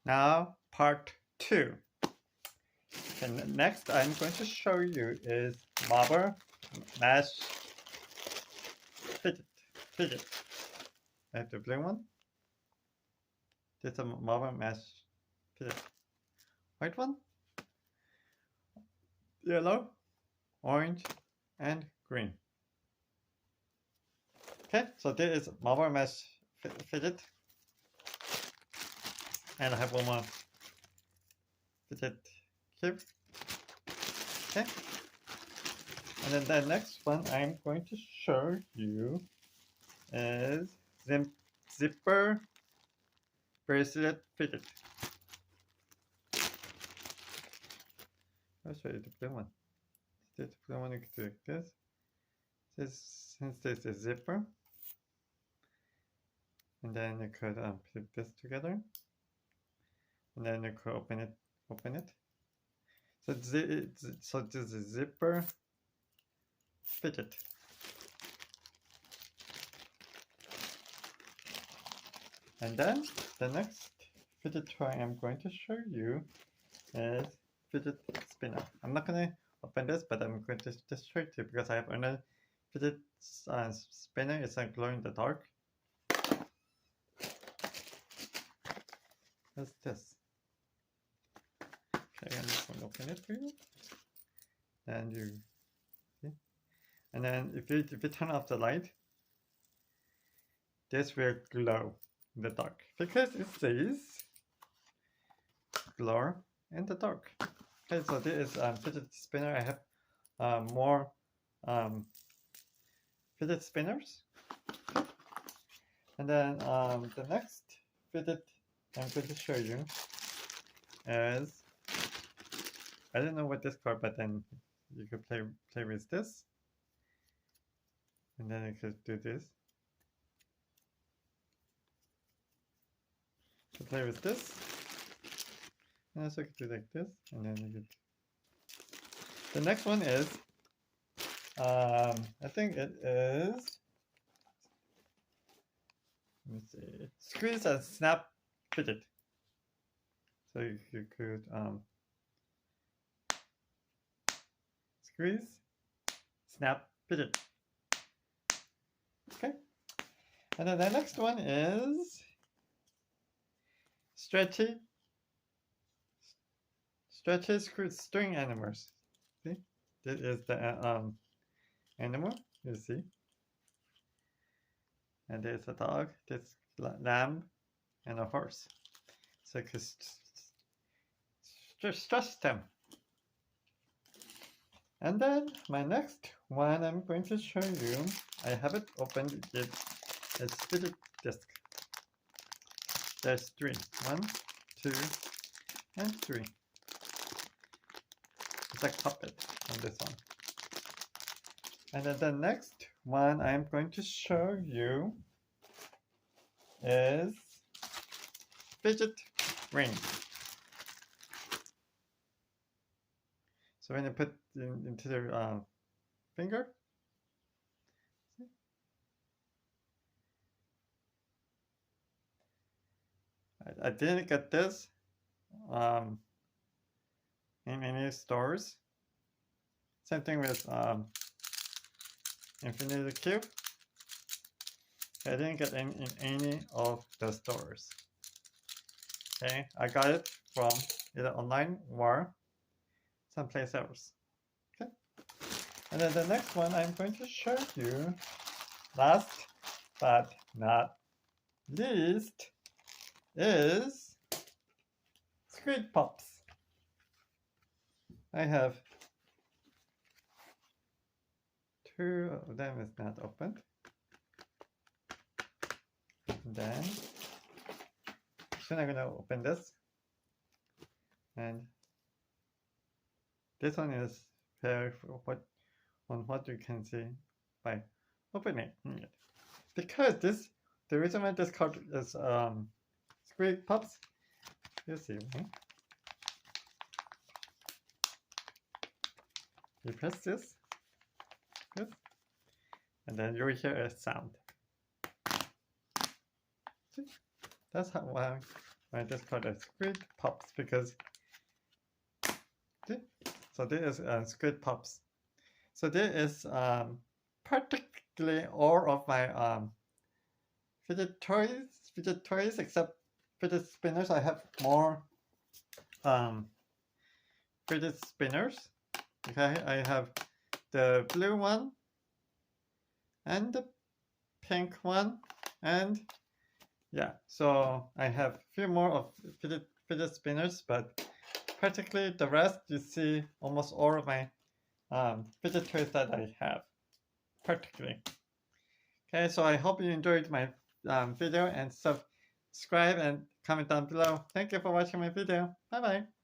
Now part 2. And next I'm going to show you is marble mesh fidget. I have the blue one. This is a marble mesh fidget. White one, yellow, orange, and green. Okay, so this is marble mesh fidget. And I have one more fidget cube. Okay. And then the next one I'm going to show you is zipper bracelet fidget. I'll show you the blue one. The blue one you can do like this. Since this is zipper, and then you could put this together, and then you could open it. So this is zipper fidget. And then the next fidget toy I'm going to show you is fidget spinner. I'm not going to open this, but I'm going to just show it to you because I have another fidget spinner. It's like glow in the dark. What's this? Okay, I'm just going to open it for you. And you see? And then if you turn off the light, this will glow in the dark because it says glow in the dark. Okay, so this is fidget spinner. I have more fidget spinners. And then the next fidget I'm going to show you is, I don't know what this card, but then you could play with this. And then you could do this. So play with this. And also you could do like this. And then you could. The next one is, I think it is, let me see, squeeze and snap fidget. So you could squeeze, snap, fidget. Okay. And then the next one is stretchy string animals. See, this is the animal. You see, and there's a dog, this lamb, and a horse. So you can stretch them. And then my next one I'm going to show you, I haven't opened it, it's fidget disc. There's 3. 1, 2, and 3. It's like puppet on this one. And then the next one I'm going to show you is fidget ring. So when you put into the finger, see? I didn't get this in any stores. Same thing with Infinity Cube. I didn't get in any of the stores. Okay, I got it from either online or someplace else. Okay, and then the next one I'm going to show you, last but not least, is Squid Pops. I have 2 of them is not opened. And then soon I'm gonna open this, and this one is very on what you can see by opening it. Because the reason why this card is Squid Pops, you see, right? You press this, and then you will hear a sound. See? That's how I just call it squid pops because so this is squid pops. So this is practically all of my fidget toys except fidget spinners. I have more fidget spinners. Okay, I have the blue one and the pink one, and yeah, so I have a few more of fidget spinners, but practically the rest you see almost all of my fidget toys that I have practically. Okay, so I hope you enjoyed my video and subscribe and comment down below. Thank you for watching my video. Bye bye.